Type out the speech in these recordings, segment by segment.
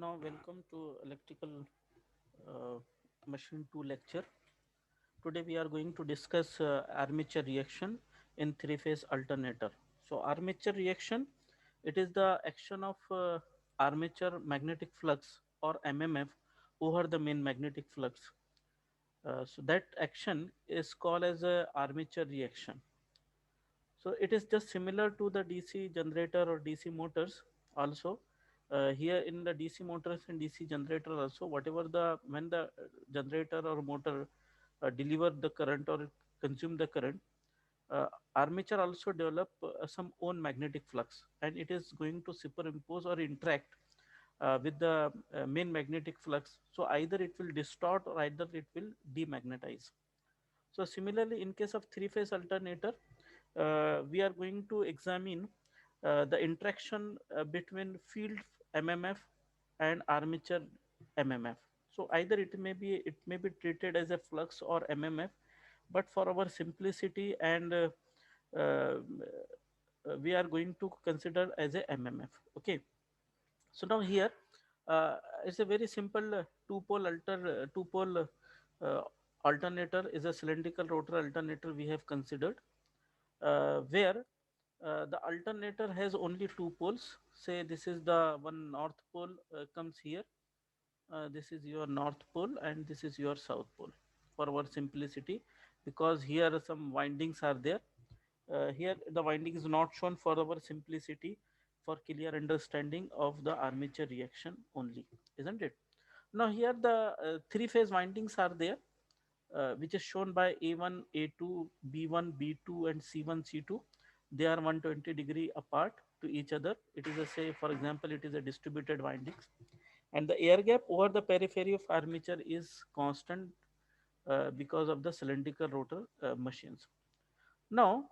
Now, welcome to electrical uh, machine 2 lecture. Today we are going to discuss armature reaction in three-phase alternator. So, armature reaction, it is the action of armature magnetic flux or MMF over the main magnetic flux. So that action is called as a armature reaction. So it is just similar to the DC generator or DC motors also. Here in the DC motors and DC generator also, whatever the when the generator or motor deliver the current or consume the current, uh, armature also develop some own magnetic flux, and it is going to superimpose or interact with the main magnetic flux. So either it will distort or either it will demagnetize. So similarly, in case of three-phase alternator, we are going to examine the interaction between field MMF and armature MMF. So either it may be treated as a flux or MMF, but for our simplicity and uh, we are going to consider as a MMF. Okay. So now here uh, it's a very simple two pole uh, alternator is a cylindrical rotor alternator we have considered, where the alternator has only two poles. Say this is the one north pole comes here. This is your north pole and this is your south pole for our simplicity, because here some windings are there. Here the winding is not shown for our simplicity, for clear understanding of the armature reaction only, isn't it? Now here the three phase windings are there, which is shown by A1, A2, B1, B2 and C1, C2. They are 120-degree apart to each other. It is a, say for example, it is a distributed windings, and the air gap over the periphery of armature is constant because of the cylindrical rotor machines. Now,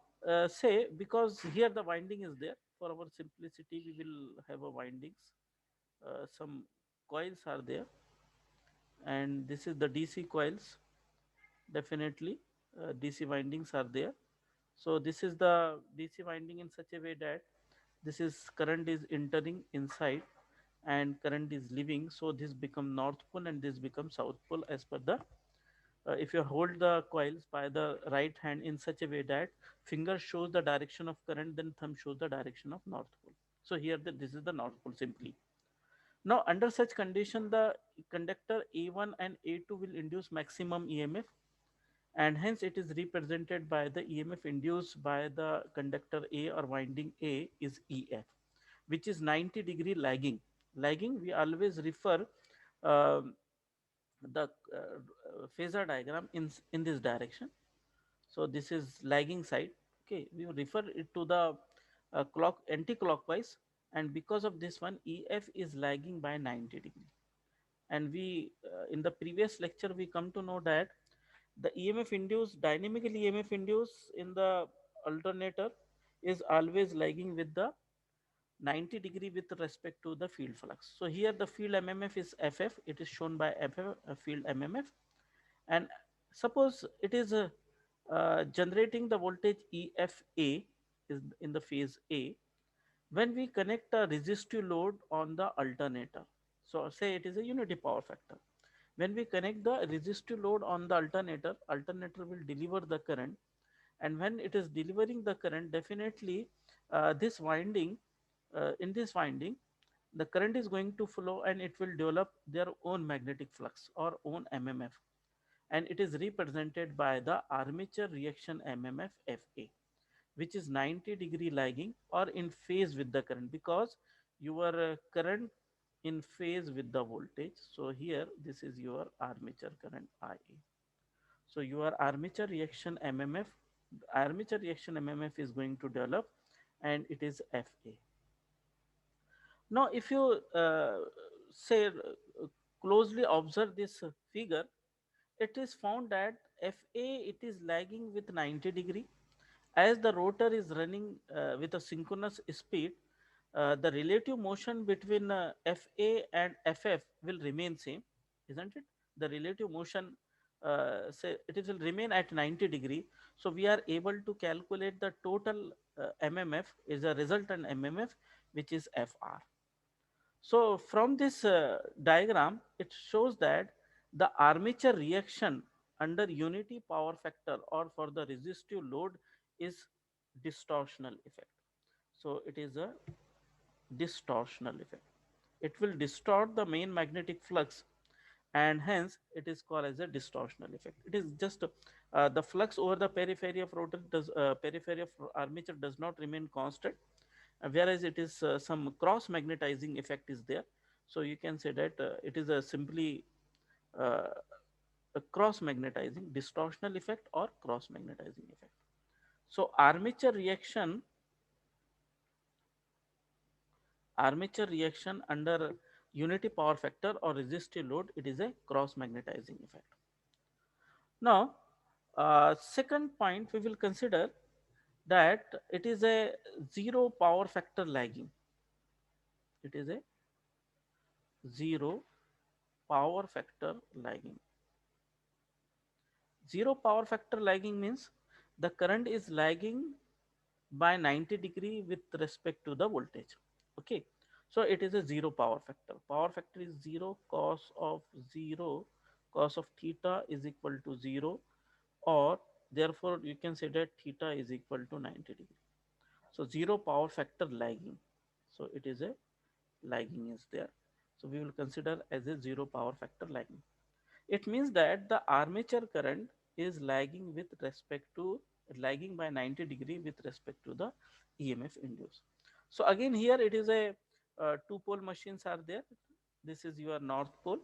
say because here the winding is there, for our simplicity, we will have a windings. Some coils are there, and this is the DC coils. Definitely, DC windings are there. So this is the DC winding in such a way that this is current is entering inside and current is leaving. So this become north pole and this becomes south pole as per the if you hold the coils by the right hand in such a way that finger shows the direction of current, then thumb shows the direction of north pole. So here this is the north pole simply. Now under such condition, the conductor A1 and A2 will induce maximum EMF, and hence it is represented by the EMF induced by the conductor A or winding A is EF, which is 90-degree lagging. Lagging, we always refer um the phasor diagram in this direction. So this is lagging side. Okay, we refer it to the clock anti-clockwise, and because of this one, EF is lagging by 90-degree. And we in the previous lecture we come to know that the EMF induced, dynamical EMF induced in the alternator is always lagging with the 90-degree with respect to the field flux. So here the field MMF is FF, it is shown by FF, field MMF. And suppose it is generating the voltage EFA is in the phase A when we connect a resistive load on the alternator. So say it is a unity power factor. When we connect the resistive load on the alternator will deliver the current, and when it is delivering the current, definitely this winding, in this winding, the current is going to flow and it will develop their own magnetic flux or own MMF, and it is represented by the armature reaction MMF FA, which is 90-degree lagging or in phase with the current, because your current in phase with the voltage. So here this is your armature current IA. So your armature reaction MMF is going to develop, and it is FA. Now if you say closely observe this figure, it is found that FA, it is lagging with 90-degree. As the rotor is running with a synchronous speed, the relative motion between FA and FF will remain same, isn't it? The relative motion, say it will remain at 90-degree. So we are able to calculate the total MMF is a resultant MMF, which is FR. So from this diagram, it shows that the armature reaction under unity power factor or for the resistive load is distortional effect. So it is a distortional effect. It will distort the main magnetic flux, and hence it is called as a distortional effect. It is just the flux over the periphery of rotor does periphery of armature does not remain constant, whereas it is some cross magnetizing effect is there. So you can say that it is a simply uh, a cross magnetizing distortional effect or cross magnetizing effect. So armature reaction under unity power factor or resistive load, it is a cross magnetizing effect. Now second point we will consider that it is a zero power factor lagging. It is a zero power factor lagging. Zero power factor lagging means the current is lagging by 90 degree with respect to the voltage. Okay, so it is a zero power factor. Power factor is 0, zero cos of theta is equal to 0, or therefore you can say that theta is equal to 90 degree. So zero power factor lagging. So it is a lagging is there. So we will consider as a zero power factor lagging. It means that the armature current is lagging by 90 degree with respect to the EMF induced. So again here it is a two pole machines are there. This is your north pole,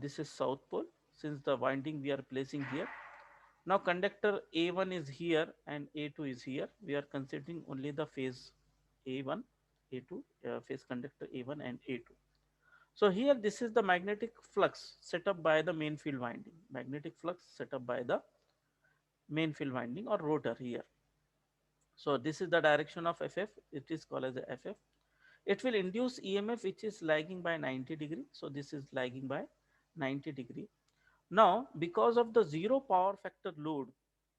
this is south pole. Since the winding we are placing here, now conductor A1 is here and A2 is here. We are considering only the phase A1, A2, phase conductor A1 and A2. So here this is the magnetic flux set up by the main field winding. Magnetic flux set up by the main field winding or rotor here. So this is the direction of FF. It is called as a FF. It will induce EMF which is lagging by 90 degree. So this is lagging by 90 degree. Now because of the zero power factor load,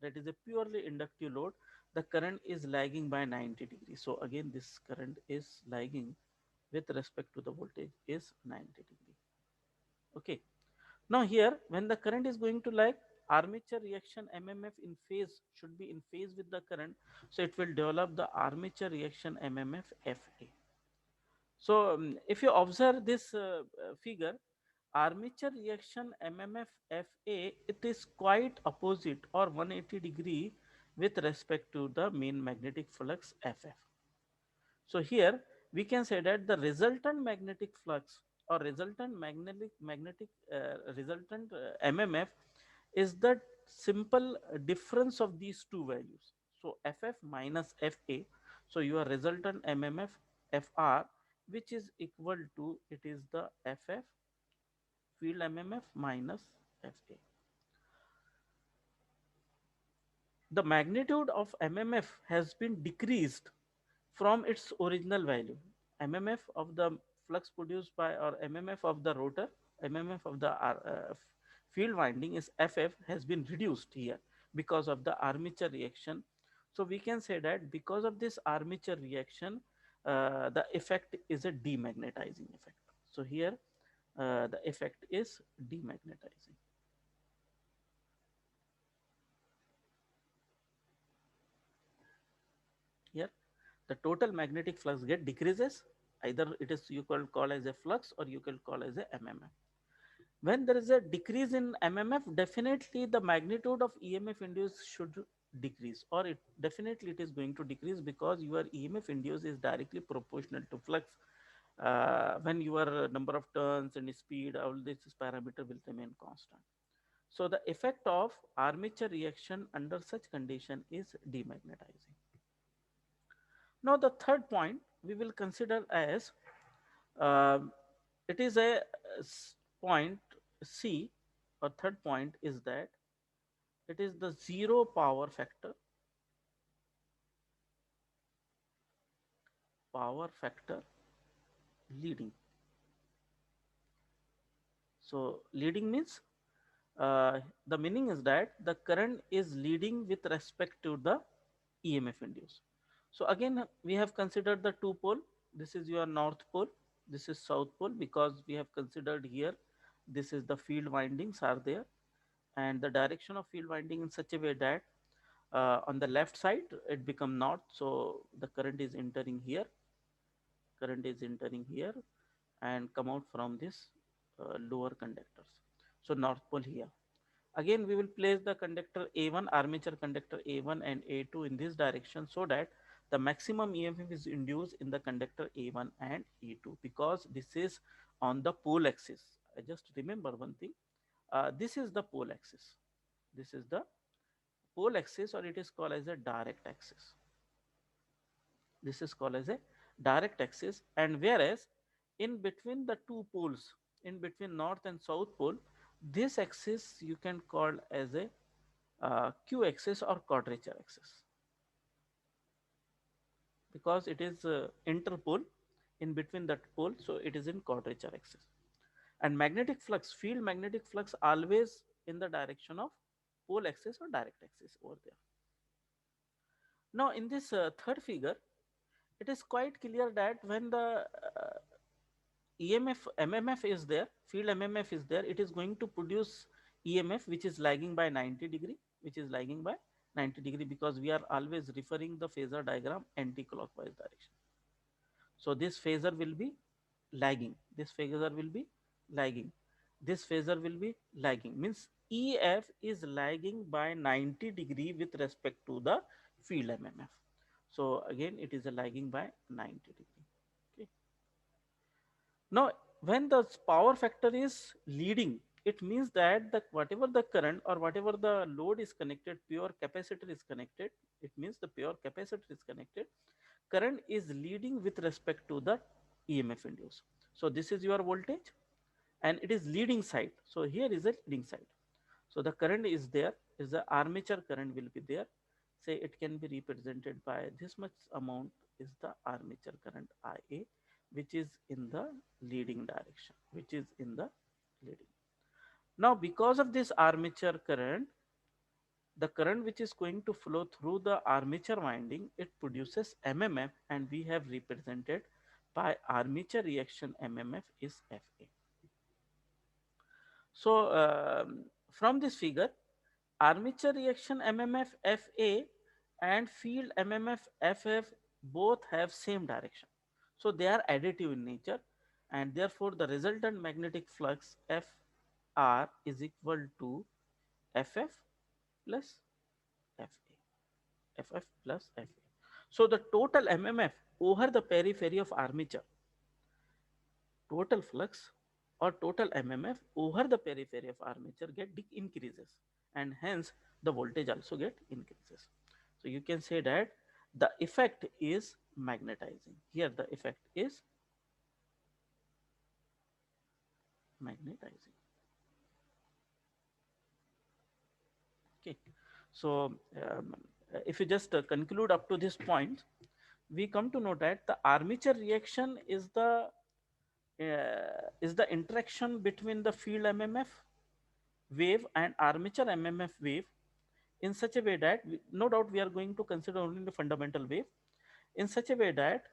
that is a purely inductive load, the current is lagging by 90 degree. So again this current is lagging with respect to the voltage is 90 degree. Okay. Now here when the current is going to lag, armature reaction MMF in phase should be in phase with the current. So it will develop the armature reaction MMF FA. So if you observe this figure, armature reaction MMF FA, it is quite opposite or 180 degree with respect to the main magnetic flux FF. So here we can say that the resultant magnetic flux or resultant MMF is the simple difference of these two values. So FF minus FA. So your resultant MMF FR, which is equal to, it is the FF field MMF minus FA. The magnitude of MMF has been decreased from its original value. MMF of the flux produced by, or MMF of the rotor, MMF of the field winding is FF, has been reduced here because of the armature reaction. So we can say that because of this armature reaction, the effect is a demagnetizing effect. So here the effect is demagnetizing. Here the total magnetic flux get decreases. Either it is you can call as a flux or you can call as a MMF. When there is a decrease in MMF, definitely the magnitude of EMF induced should decrease, or it definitely it is going to decrease because your EMF induced is directly proportional to flux. When your number of turns and speed, all this parameter will remain constant. So the effect of armature reaction under such condition is demagnetizing. Now the third point we will consider as um, it is a point C, or third point is that it is the zero power factor leading. So leading means the meaning is that the current is leading with respect to the EMF induced. So again we have considered the two pole. This is your north pole. This is south pole because we have considered here this is the field windings are there, and the direction of field winding in such a way that on the left side it become north, so the current is entering here, current is entering here and come out from this lower conductors. So north pole here. Again we will place the conductor A1, armature conductor A1 and A2 in this direction, so that the maximum EMF is induced in the conductor A1 and A2, because this is on the pole axis. I just remember one thing, this is the pole axis, this is the pole axis, or it is called as a direct axis. This is called as a direct axis, and whereas in between the two poles, in between north and south pole, this axis you can call as a q axis or quadrature axis, because it is interpole in between that pole, so it is in quadrature axis. And magnetic flux, field magnetic flux, always in the direction of pole axis or direct axis over there. Now in this third figure, it is quite clear that when the EMF MMF is there, field MMF is there, it is going to produce EMF which is lagging by 90 degree, which is lagging by 90 degree, because we are always referring the phasor diagram anti-clockwise direction. So this phasor will be lagging, this phasor will be lagging, this phasor will be lagging, means EF is lagging by 90 degree with respect to the field MMF. So again it is a lagging by 90 degree. Okay. Now, when the power factor is leading, it means that the whatever the current or whatever the load is connected, pure capacitor is connected. It means the pure capacitor is connected. Current is leading with respect to the EMF induced. So this is your voltage, and it is leading side. So here is a leading side. So the current is there, is the armature current will be there. Say it can be represented by this much amount is the armature current IA, which is in the leading direction, which is in the leading. Now because of this armature current, the current which is going to flow through the armature winding, it produces MMF, and we have represented by armature reaction MMF is FA. So from this figure, armature reaction MMF FA and field MMF FF both have same direction. So they are additive in nature, and therefore the resultant magnetic flux FR is equal to FF plus FA. FF plus FA. So the total MMF over the periphery of armature, total flux or total MMF over the periphery of armature get increases, and hence the voltage also get increases. So you can say that the effect is magnetizing. Here the effect is magnetizing. Okay. So if you just conclude up to this point, we come to know that the armature reaction is the interaction between the field MMF wave and armature MMF wave in such a way that no doubt we are going to consider only the fundamental wave, in such a way that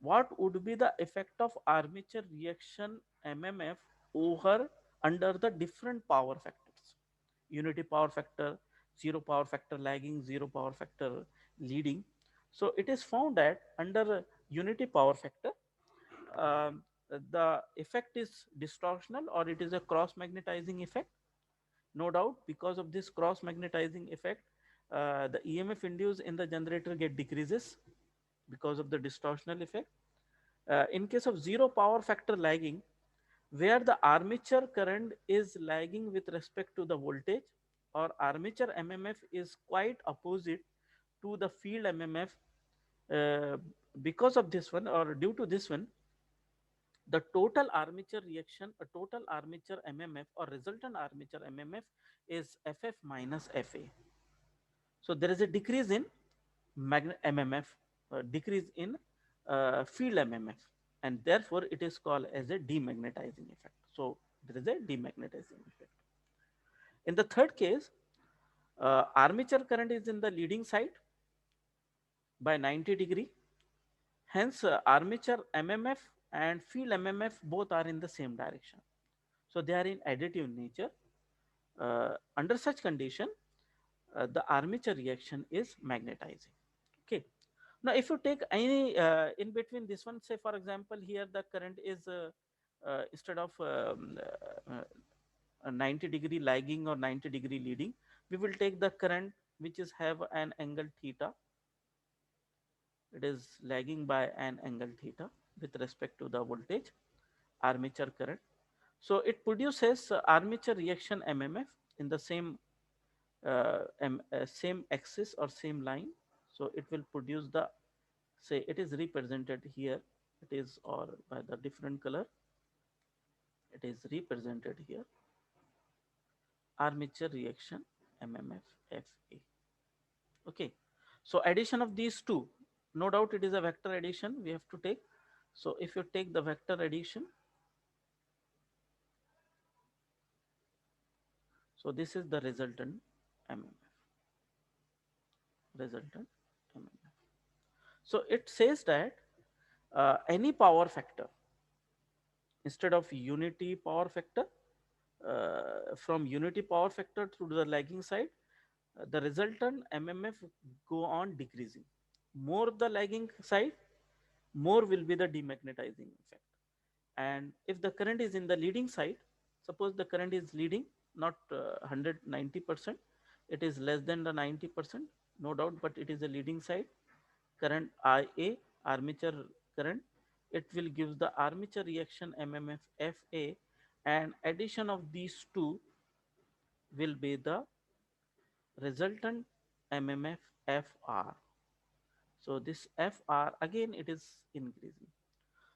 what would be the effect of armature reaction MMF over under the different power factors, unity power factor, zero power factor lagging, zero power factor leading. So it is found that under unity power factor, um, the effect is distortional, or it is a cross magnetizing effect. No doubt because of this cross magnetizing effect, the EMF induced in the generator get decreases because of the distortional effect. In case of zero power factor lagging, where the armature current is lagging with respect to the voltage, or armature MMF is quite opposite to the field MMF, uh, because of this one or due to this one, the total armature reaction, a total armature MMF or resultant armature MMF is FF minus FA. So there is a decrease in MMF, decrease in field MMF, and therefore it is called as a demagnetizing effect. So there is a demagnetizing effect. In the third case, armature current is in the leading side by 90 degree. Hence, armature MMF and field MMF both are in the same direction. So they are in additive nature. Under such condition, the armature reaction is magnetizing. Okay. Now, if you take any in between this one, say for example, here the current is instead of 90-degree lagging or 90-degree leading, we will take the current which is have an angle theta. It is lagging by an angle theta with respect to the voltage armature current. So it produces armature reaction MMF in the same axis or same line. So it will produce the, say it is represented here, it is or by the different color, it is represented here, armature reaction MMF FA. Okay. So addition of these two, no doubt it is a vector addition we have to take. So if you take the vector addition, so this is the resultant MMF, resultant MMF. So it says that any power factor, instead of unity power factor, from unity power factor to the lagging side, the resultant MMF go on decreasing. More the lagging side, more will be the demagnetizing effect. And if the current is in the leading side, suppose the current is leading, not 190%, it is less than the 90%, no doubt, but it is a leading side, current IA, armature current, it will give the armature reaction MMF FA, and addition of these two will be the resultant MMF FR. So this FR again it is increasing.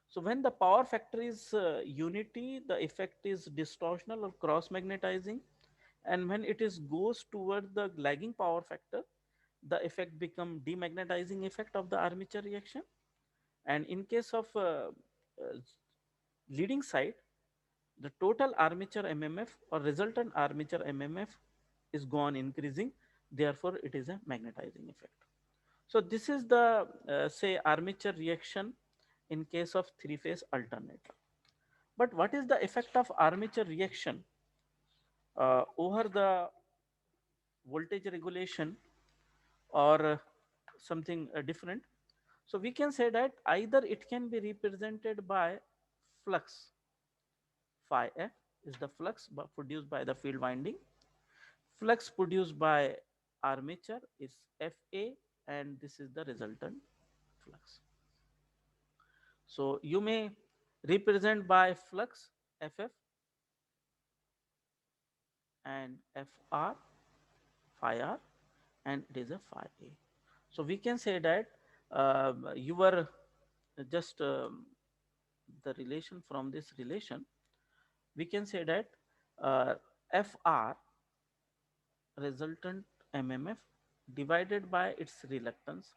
So when the power factor is unity, the effect is distortional or cross magnetizing, and when it is goes toward the lagging power factor, the effect become demagnetizing effect of the armature reaction. And in case of leading side, the total armature MMF or resultant armature MMF is gone increasing, therefore it is a magnetizing effect. So this is the say armature reaction in case of three-phase alternator. But what is the effect of armature reaction over the voltage regulation or something different? So we can say that either it can be represented by flux, phi f is the flux produced by the field winding. Flux produced by armature is Fa, and this is the resultant flux. So you may represent by flux Ff and Fr, phi r, and it is a phi a. So we can say that you were just the relation from this relation, we can say that Fr resultant MMF divided by its reluctance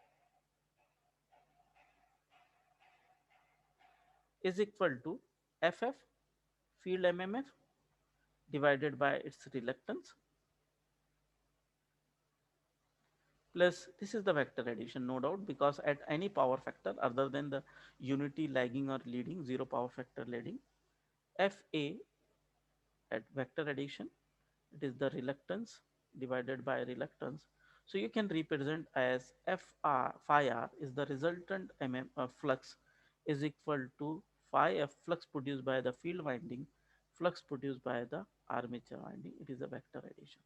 is equal to Ff field MMF divided by its reluctance plus this is the vector addition, no doubt, because at any power factor other than the unity lagging or leading, zero power factor leading, Fa at vector addition, it is the reluctance divided by reluctance. So you can represent as Fr phi r is the resultant flux is equal to phi f flux produced by the field winding, flux produced by the armature winding. It is a vector addition,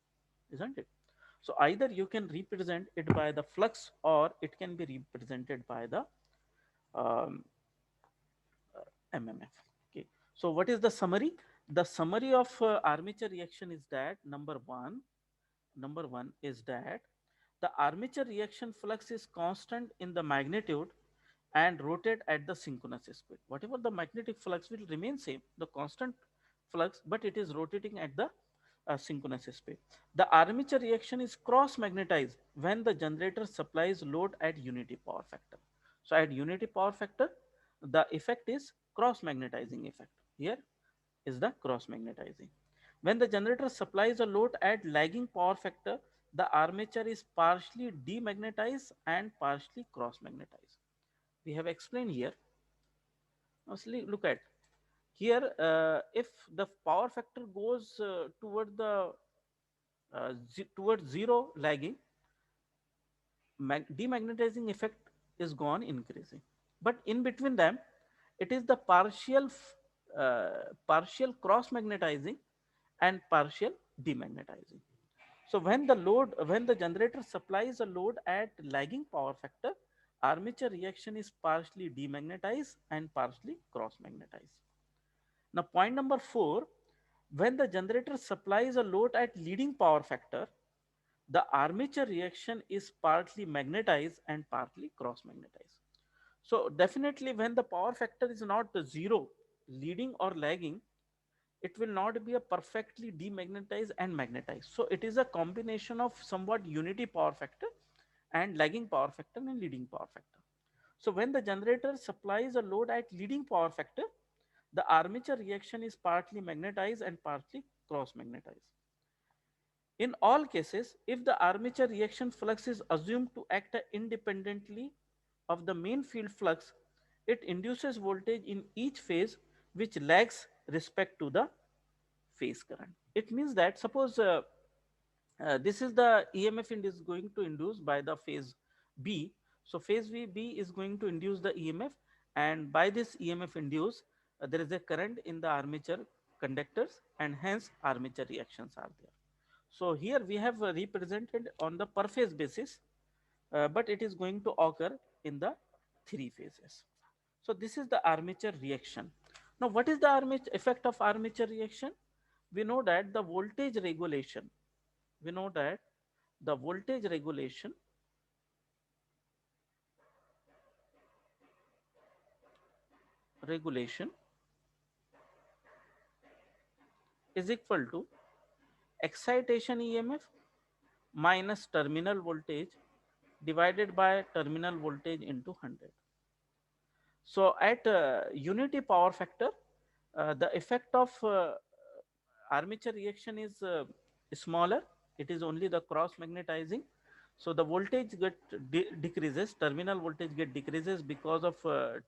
isn't it? So either you can represent it by the flux or it can be represented by the um, MMF. Okay. So what is the summary? The summary of armature reaction is that number one is that the armature reaction flux is constant in the magnitude and rotate at the synchronous speed. Whatever the magnetic flux will remain same, the constant flux, but it is rotating at the synchronous speed. The armature reaction is cross magnetized when the generator supplies load at unity power factor. So at unity power factor, the effect is cross magnetizing effect. Here is the cross magnetizing. When the generator supplies a load at lagging power factor, the armature is partially demagnetized and partially cross magnetized. We have explained here Look at here. If the power factor goes towards zero lagging, demagnetizing effect is gone increasing. But in between them, it is the partial cross magnetizing and partial demagnetizing. So when the generator supplies a load at lagging power factor, armature reaction is partially demagnetized and partially cross magnetized. Now point number 4, when the generator supplies a load at leading power factor, the armature reaction is partly magnetized and partly cross magnetized. So definitely when the power factor is not zero, leading or lagging, it will not be a perfectly demagnetized and magnetized. So it is a combination of somewhat unity power factor and lagging power factor and leading power factor. So when the generator supplies a load at leading power factor, the armature reaction is partly magnetized and partly cross magnetized. In all cases, if the armature reaction flux is assumed to act independently of the main field flux, it induces voltage in each phase which lags respect to the phase current. It means that suppose this is the EMF is going to induce by the phase B. So phase B is going to induce the EMF, and by this EMF induce, there is a current in the armature conductors, and hence armature reactions are there. So here we have represented on the per phase basis, but it is going to occur in the three phases. So this is the armature reaction. Now what is the effect of armature reaction? We know that the voltage regulation, we know that the voltage regulation is equal to excitation EMF minus terminal voltage divided by terminal voltage into 100. So at unity power factor, the effect of armature reaction is smaller. It is only the cross magnetizing. So the voltage get decreases, terminal voltage get decreases because of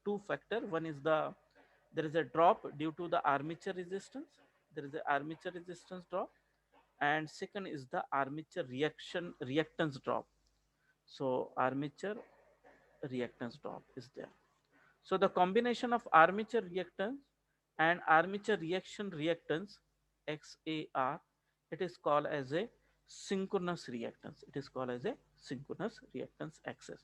two factor. One is there is a drop due to the armature resistance. There is a armature resistance drop, and second is the armature reactance drop. So armature reactance drop is there. So the combination of armature reactance and armature reaction reactance XAR, it is called as a synchronous reactance. It is called as a synchronous reactance axis.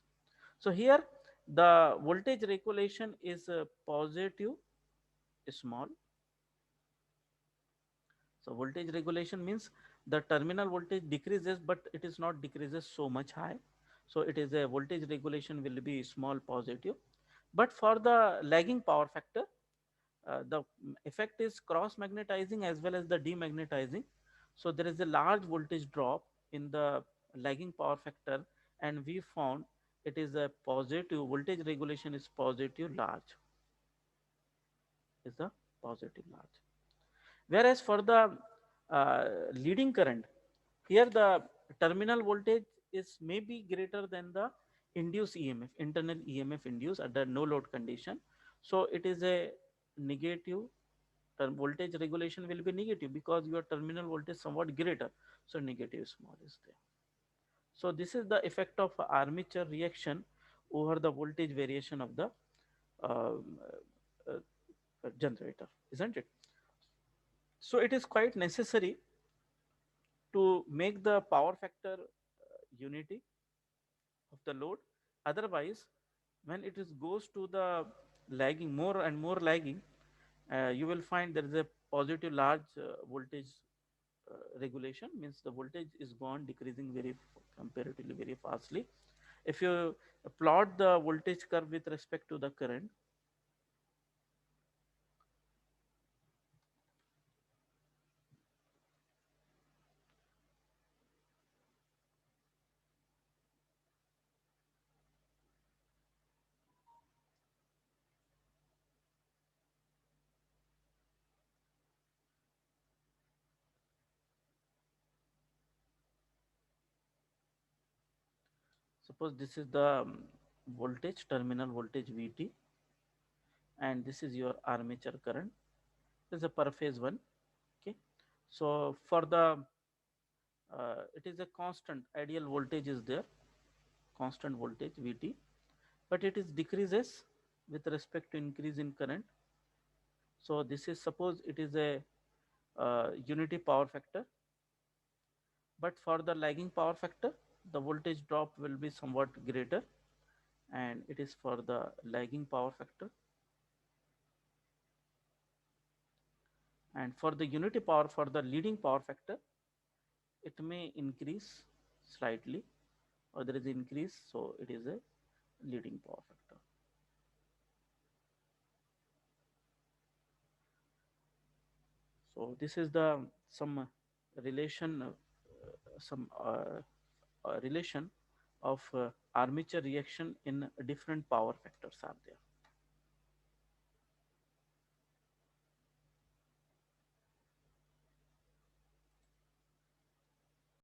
So here the voltage regulation is positive small. So voltage regulation means the terminal voltage decreases, but it is not decreases so much high. So it is a voltage regulation will be small positive. But for the lagging power factor, the effect is cross magnetizing as well as the demagnetizing. So there is a large voltage drop in the lagging power factor, and we found it is a positive voltage regulation is positive large, is the positive large. Whereas for the leading current, here the terminal voltage is maybe greater than the induced EMF, internal EMF induced at the no load condition. So it is a negative voltage regulation will be negative because your terminal voltage somewhat greater. So negative small is there. So this is the effect of armature reaction over the voltage variation of the um, generator, isn't it? So it is quite necessary to make the power factor unity of the load. Otherwise, when it is goes to the lagging more and more lagging, you will find there is a positive large voltage regulation, means the voltage is gone decreasing comparatively very fastly. If you plot the voltage curve with respect to the current, suppose this is the voltage terminal voltage VT, and this is your armature current. This is a per phase one. Okay, so for the it is a constant ideal voltage is there, constant voltage Vt, but it is decreases with respect to increase in current. So this is, suppose it is a unity power factor, but for the lagging power factor the voltage drop will be somewhat greater, and it is for the lagging power factor. And for the unity power, for the leading power factor, it may increase slightly, or there is increase, so it is a leading power factor. So this is the some relation, relation of armature reaction in different power factors are there.